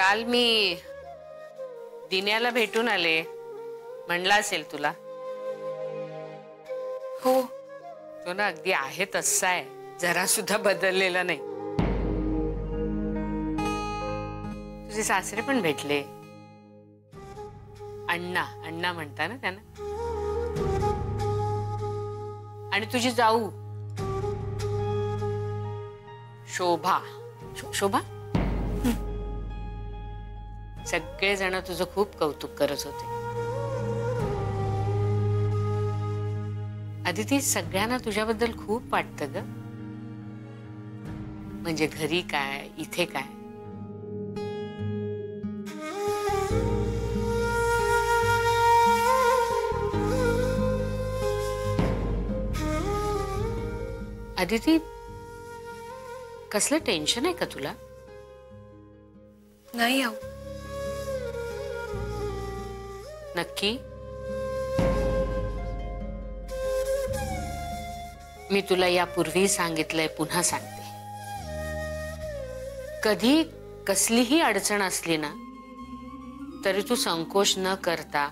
काल मी दिन्याला भेटून आले, म्हणला असेल तुला. हो. तो ना अगदी आहे तसा आहे, जरा सुद्धा बदललेला नाही. तुझे सासरे पण भेटले. अण्णा अण्णा म्हणता ना त्यांना. आणि तुझी जाऊ शोभा. शोभा सगळेजण तुझं खूप कौतुक करत होते. आदिती, सगळ्यांना तुझ्याबद्दल खूप वाटतं ग. म्हणजे घरी काय, इथे काय. आदिती, कसलं टेन्शन आहे का तुला? नाही आऊ. नक्की? मी तुला यापूर्वी सांगितलंय, पुन्हा सांगते. कधी कसलीही अडचण असली ना तरी तू संकोच न करता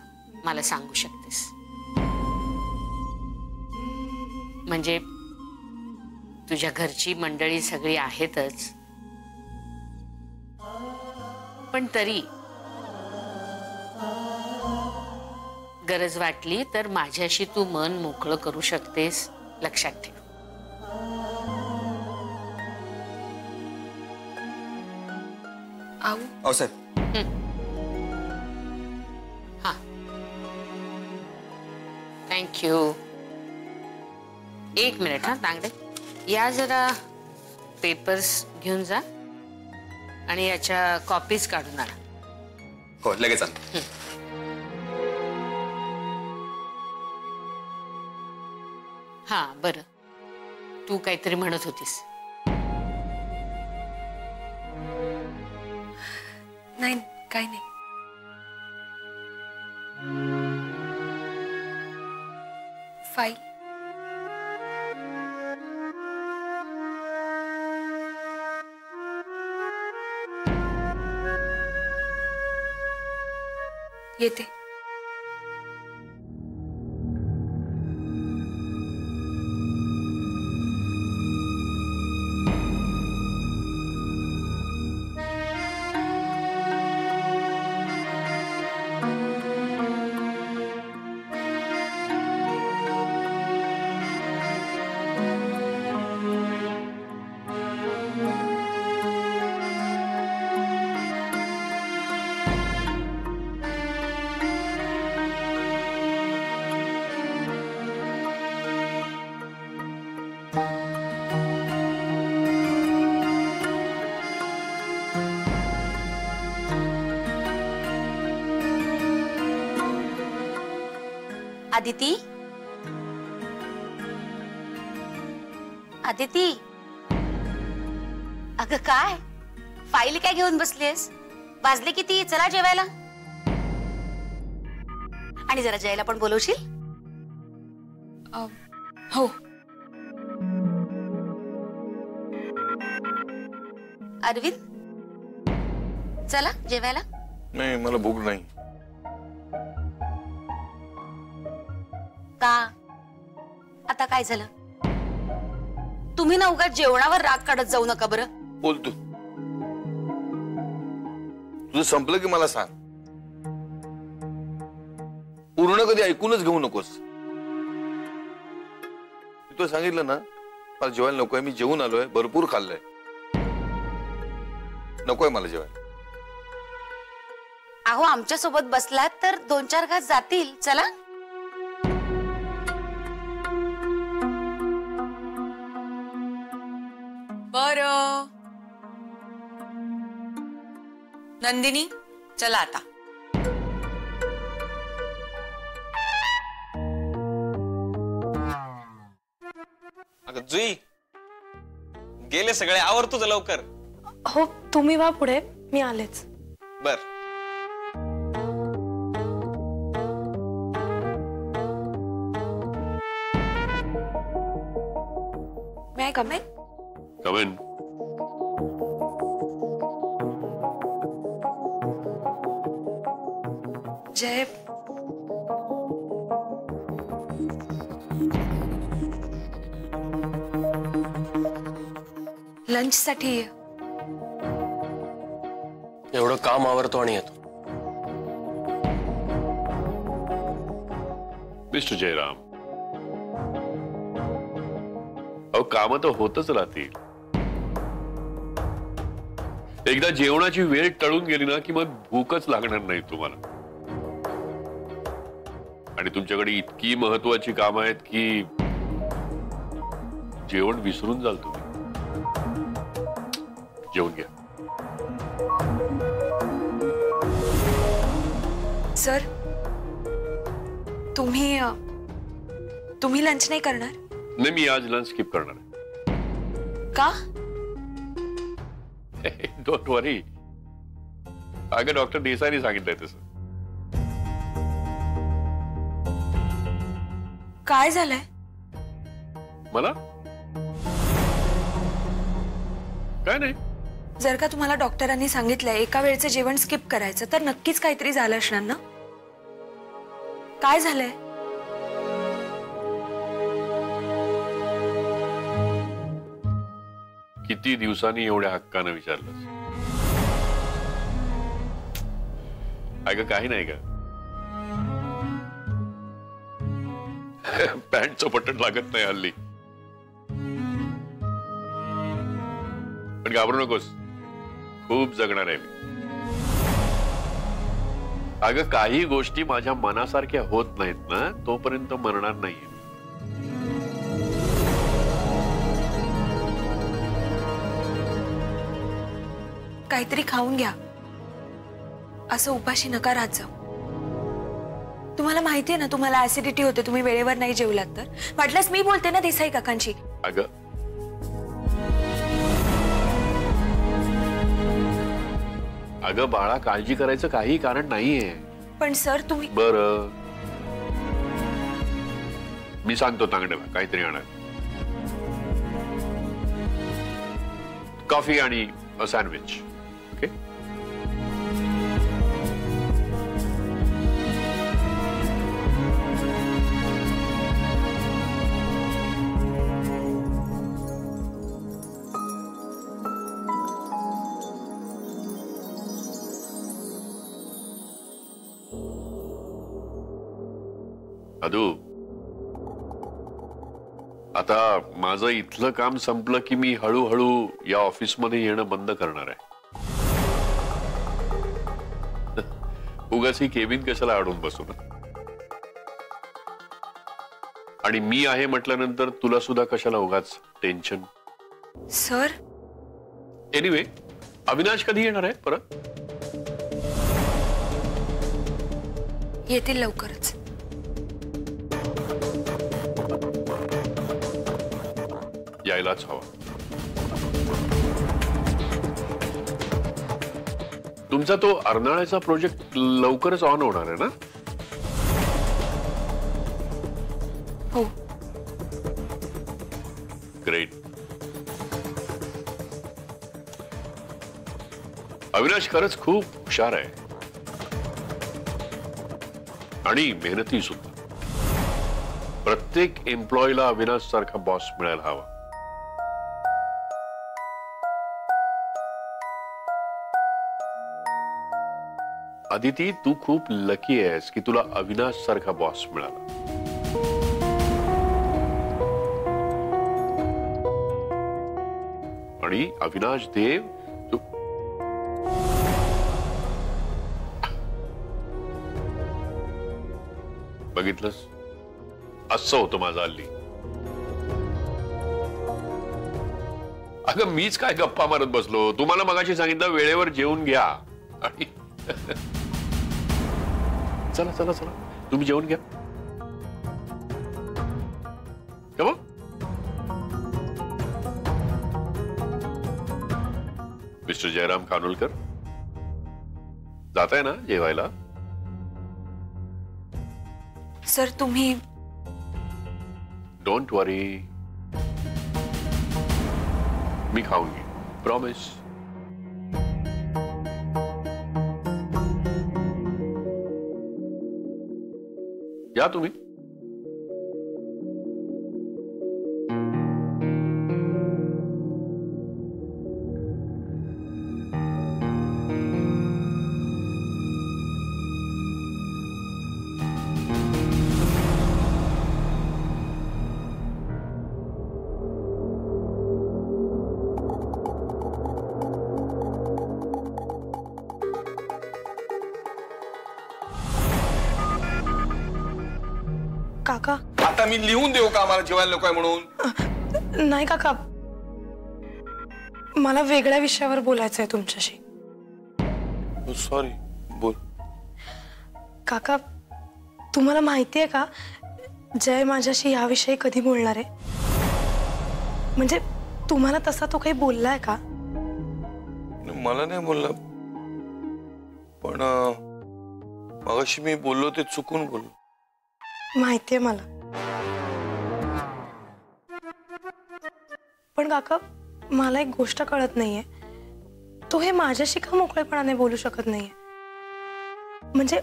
मला सांगू शकतेस. म्हणजे तुझ्या घरची मंडळी सगळी आहेतच, पण तरी गरज वाटली तर माझ्याशी तू मन मोकळं करू शकतेस, लक्षात ठेव. आऊ साहेब. हा, थँक्यू. एक मिनिट हा तांगडे, या जरा पेपर्स घेऊन जा आणि याच्या कॉपीज काढून आणा. हो, लगेच. हा बरं, तू काहीतरी म्हणत होतीस. नाही, काही नाही. फाईल येते. आदिती, आदिती, अगं काय फाईल काय घेऊन बसलीस? वाजले किती? चला जेवायला. आणि जरा जयला पण बोलवशील? हो. अरविंद, चला जेवायला. नाही, मला भूक नाही. का? आता काय झालं? तुम्ही ना उगाच जेवणावर राग काढत जाऊ नका बरं. बोल तू. तुझं संपलं की मला सांग. पूर्ण कधी ऐकूनच घेऊ नकोस. तू सांगितलं ना मला जेवायला नकोय, मी जेवून आलोय, भरपूर खाल्लंय, नकोय मला जेवायला. अहो, आमच्या सोबत बसलात तर 2-4 घास जातील. चला. बरं नंदिनी, चला आता. अगं जुई, गेले सगळे, आवर तुझं लवकर. हो, तुम्ही वा पुढे, मी आलेच. बर. May I come in? Come in. Jay, lunch साठी ये. एवढं काम आवरतो आणि येतो. मिस्टर जयराम, अहो काम तर होतच राहतील. एकदा जेवणाची वेळ टळून गेली ना की मग भूकच लागणार नाही तुम्हाला. आणि तुमच्याकडे इतकी महत्वाची कामं आहेत की जेवण विसरून जाल तुम्ही. जेवण घ्या. सर, तुम्ही लंच नाही करणार नाही, मी आज लंच स्किप करणार आहे. का? डोंट वरी. अगं डॉक्टर देसाईने सांगितलंय तसं. काय झालंय? मला काय नाही. जर का तुम्हाला डॉक्टरांनी सांगितलंय एका वेळचं जेवण स्किप करायचं तर नक्कीच काहीतरी झालं असणार ना. काय झालंय? किती दिवसांनी एवढ्या हक्कानं विचारलंस. अगं काही नाही का, पॅन्टचं बटन लागत नाही हल्ली. पण घाबरू नकोस, खूप जगणार आहे मी. अगं काही गोष्टी माझ्या मनासारख्या होत नाहीत ना तोपर्यंत मरणार नाहीये. काहीतरी खाऊन घ्या. असं उपाशी नका राहत जाऊ. तुम्हाला माहितीये ना तुम्हाला ऍसिडिटी होते तुम्ही वेळेवर नाही जेवलात तर. वाटल्यास मी बोलते ना देसाई काकांशी. अगं बाळा, काळजी करायचं काही कारण नाहीये. पण सर तुम्ही. बरं, मी सांगतो तांगड्याला काहीतरी आणा. कॉफी आणि सँडविच. ओके. अदू, आता माझं इथलं काम संपलं की मी हळूहळू या ऑफिसमध्ये येणं बंद करणार आहे. उगाच ही केबिन कशाला अडून बसू ना. आणि मी आहे म्हटल्यानंतर तुला सुद्धा कशाला उगाच टेन्शन. सर. एनिवे, अविनाश कधी येणार आहे परत? येतील लवकरच. यायलाच हवा. तुमचा तो अर्नाळ्याचा प्रोजेक्ट लवकरच ऑन होणार आहे ना? हो. ग्रेट. अविनाश खरंच खूप हुशार आहे आणि मेहनती सुद्धा. प्रत्येक एम्प्लॉयला अविनाश सारखा बॉस मिळायला हवा. अदिती, तू खूप लकी आहेस की तुला अविनाश सारखा बॉस मिळाला. आणि अविनाश देव, तू बघितलंस, असं होतं माझं हल्ली. अगं मीच काय गप्पा मारत बसलो. तुम्हाला मगाशी सांगितलं वेळेवर जेवून घ्या. आणि चला चला चला, तुम्ही जेवून घ्या. मिस्टर जयराम कानोलकर, जाताय ना जेवायला? सर तुम्ही. डोंट वरी, मी खाऊन घे. प्रॉमिस. या तुम्ही. काका आता मी लिहून देऊ का आम्हाला जेवायला नकोय म्हणून? नाही काका, मला वेगळ्या विषयावर बोलायचं आहे तुमच्याशी. सॉरी, बोल. काका, तुम्हाला माहिती आहे का जय माझ्याशी याविषयी कधी बोलणार आहे? म्हणजे तुम्हाला तसा तो काही बोललाय का? मला नाही बोलला, पण मगाशी मी बोललो ते चुकून बोललो. माहितीये मला. पण काका, मला एक गोष्ट कळत नाहीये, तो हे माझ्याशी का मोकळेपणाने बोलू शकत नाहीये? म्हणजे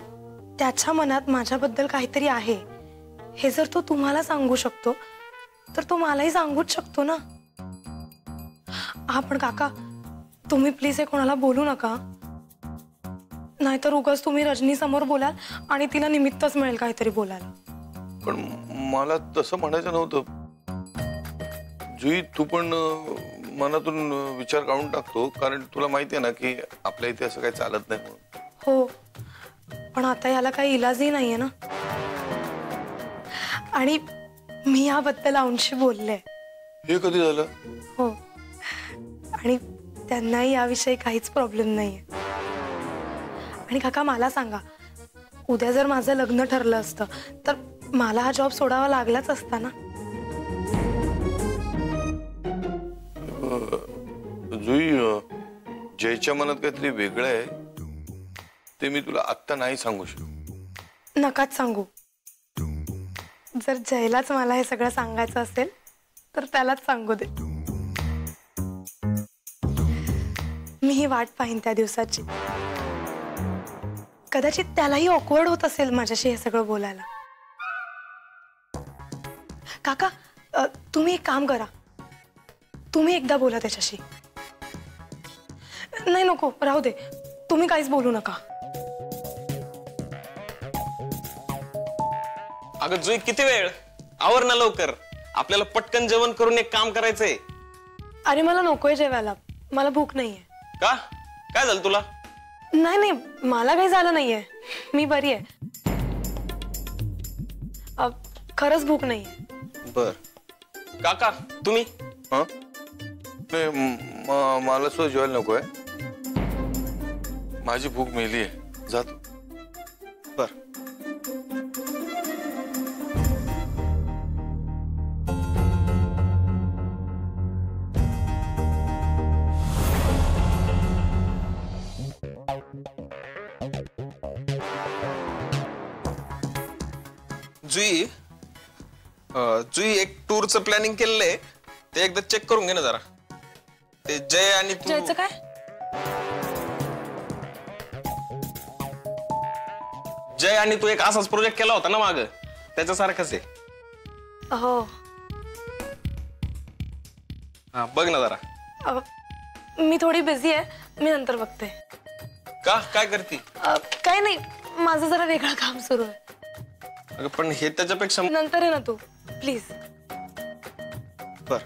त्याच्या मनात माझ्याबद्दल काहीतरी आहे हे जर तो तुम्हाला सांगू शकतो तर तो मलाही सांगूच शकतो ना. हा पण काका, तुम्ही प्लीज हे कोणाला बोलू नका, नाहीतर उगाच तुम्ही रजनी समोर बोलाल आणि तिला निमित्तच मिळेल काहीतरी बोलायला. पण मला तसं म्हणायचं नव्हतं जुई. तू पण मनातून विचार काढून टाकतो, कारण तुला माहिती आहे ना की आपल्या इथे असं काही चालत नाही म्हणून. हो, पण आता याला काही इलाजही नाहीये ना. आणि मी याबद्दल अंशी बोलले. हे कधी झालं? हो, आणि त्यांनाही याविषयी काहीच प्रॉब्लेम नाहीये. आणि काका, मला सांगा, उद्या जर माझं लग्न ठरलं असतं तर मला हा जॉब सोडावा लागलाच असता ना. जुई, जयच्या मनात काहीतरी वेगळं आहे, ते मी तुला आत्ता नाही सांगू शकत. नकाच सांगू. जर जयलाच मला हे सगळं सांगायचं असेल तर त्यालाच सांगू दे. मी ही वाट पाहीन त्या दिवसाची. कदाचित त्यालाही ऑकवर्ड होत असेल माझ्याशी हे सगळं बोलायला. काका, तुम्ही एक काम करा, तुम्ही एकदा बोला त्याच्याशी. नाही, नको, राहू दे, तुम्ही काहीच बोलू नका. अगं जुई, किती वेळ? आवर ना लवकर, आपल्याला पटकन जेवण करून एक काम करायचंय. अरे मला नकोय जेवायला, मला भूक नाहीये. का? काय झालं तुला? नाही नाही, मला काही झालं नाहीये, मी बरी आहे. खरंच भूक नाहीये. बर. काका, तुम्ही? हा, मला सुद्धा जेवायला नकोय. माझी भूक मेली आहे, जातो. बर. जुई, जुई, एक टूरचं प्लॅनिंग केलेलं आहे, ते एकदा चेक करून घे ना जरा. ते जय आणि तू. जयचं काय? जय आणि तू एक असाच प्रोजेक्ट केला होता ना माग, त्याच्यासारखंच आहे. हो. हा, बघ ना जरा. मी थोडी बिझी आहे, मी नंतर बघते. का? काय करती? काय नाही, माझं जरा वेगळं काम सुरू आहे. अगं पण हे त्याच्यापेक्षा. नंतर आहे ना तू, प्लीज. बर.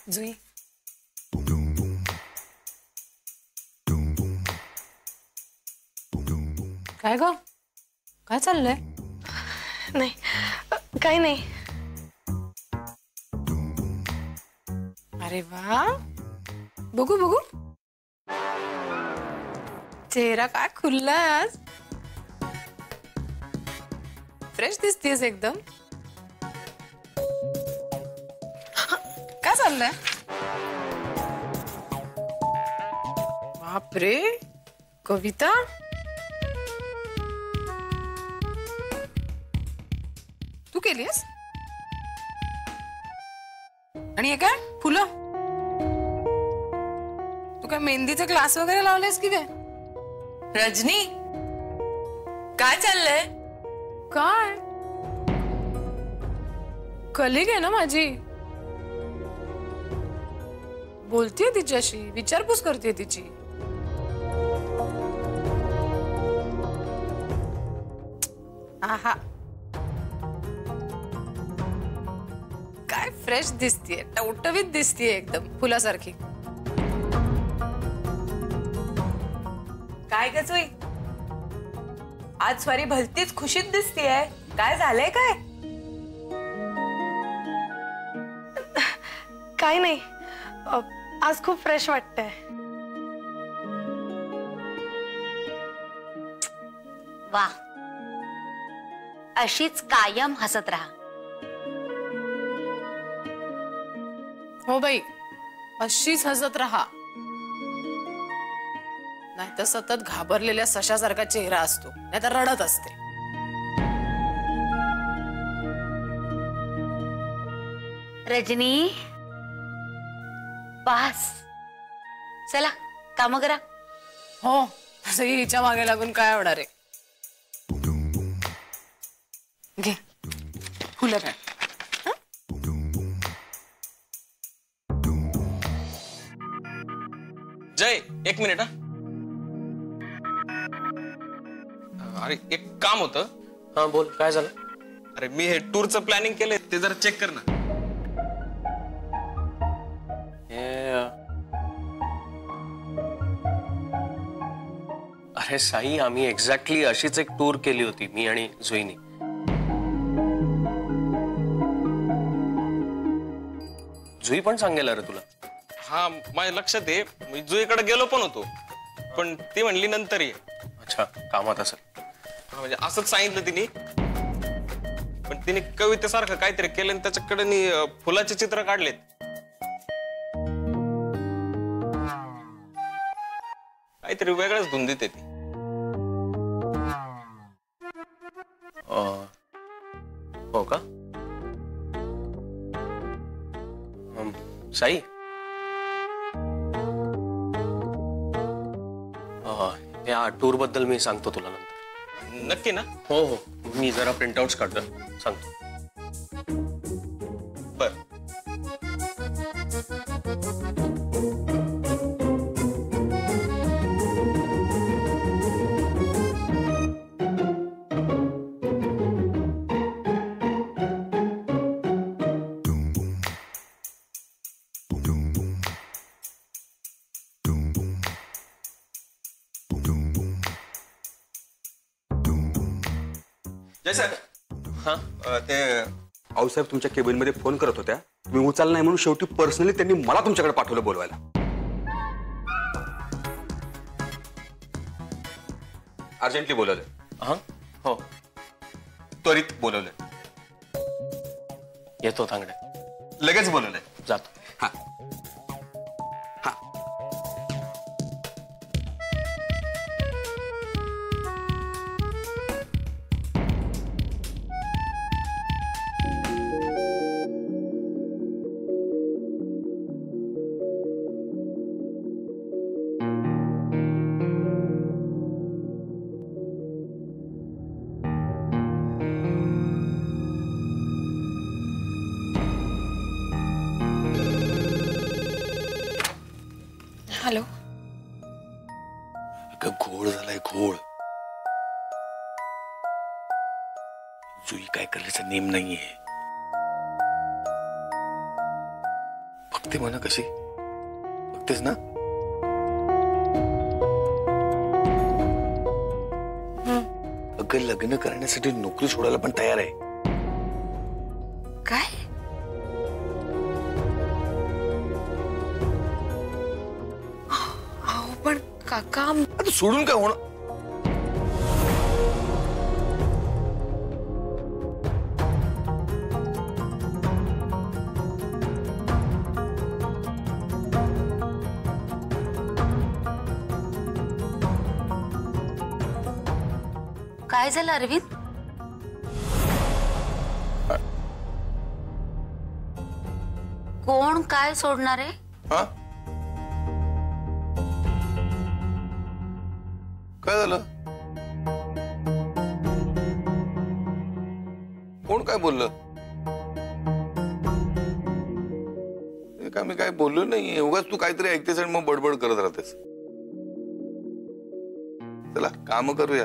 जुई, काय ग? काय चाललंय? नाही काही नाही. अरे वा, बघू बघू. चेहरा काय खुललाय आज. फ्रेश दिसतेस एकदम. काय चाललंय? बापरे, कविता. तू केलीस? आणि हे काय फुलं? तू काय मेहंदीचे क्लास वगैरे लावलेस की काय? रजनी, काय चाललंय? काय कलिग आहे ना माझी, बोलतीये तिच्याशी, विचारपूस करते तिची. आहा, काय फ्रेश दिसतीये, टवटवीत दिसतीये एकदम फुलासारखी. काय ग जुई, आज स्वारी भलतीच खुशीत दिसतीये. काय झालंय काय? काही नाही, आज खूप फ्रेश वाटतंय. वा, अशीच कायम हसत राहा. हो बाई, अशीच हसत राहा. नाहीतर सतत घाबरलेल्या सशासारखा चेहरा असतो, नाहीतर रडत असते. रजनी, बस चला काम करा. हो, तसंही हिच्या मागे लागून काय होणार आहे. घे फुलं काय. जय, एक मिनिट. अरे एक काम होतं. हा बोल, काय झालं? अरे मी हे टूरचं प्लॅनिंग केलंय, ते जरा चेक कर ना. अरे साई, आम्ही एक्झॅक्टली अशीच एक टूर केली होती, मी आणि जुईनी. जुई पण सांगेल रे तुला. हा, माझ्या लक्षात आहे. मी जुईकडे गेलो पण होतो, पण ती म्हणली नंतर ये. अच्छा, कामात असेल. म्हणजे असंच सांगितलं तिने. पण तिने कवितेसारखं काहीतरी केलं आणि त्याच्याकडे फुलाचे चित्र काढलेत. काहीतरी वेगळंच धुन देते ती. हो का? साई, या टूर बद्दल मी सांगतो तुला नंतर. नक्की ना? हो हो, मी जरा प्रिंटआउट्स काढतो, सांगतो. बर. जय सर. हा, ते आऊसाहेब तुमच्या केबिनमध्ये फोन करत होत्या, तुम्ही उचलला नाही म्हणून शेवटी पर्सनली त्यांनी मला तुमच्याकडे पाठवलं बोलवायला. अर्जंटली बोलवलं. हा, हो, त्वरित बोलवलं. येतो तांगड्या. लगेच बोलवलंय. जातो. हा हा. हॅलो. घोळ झालाय, घोळ. जुई काय करायचा नेम नाहीये. बघते म्हणा कशी. बघतेस ना? अग अगं लग्न करण्यासाठी नोकरी सोडायला पण तयार आहे. काय? अहो पण काका आता सोडून काय होणार? काय झालं अरविंद? कोण काय सोडणार आहे? हा काय झालं? कोण काय बोललं? काय मी काय बोललो नाही. उगाच तू काहीतरी ऐकतेस आणि मग बडबड करत राहतेस. चला काम करूया.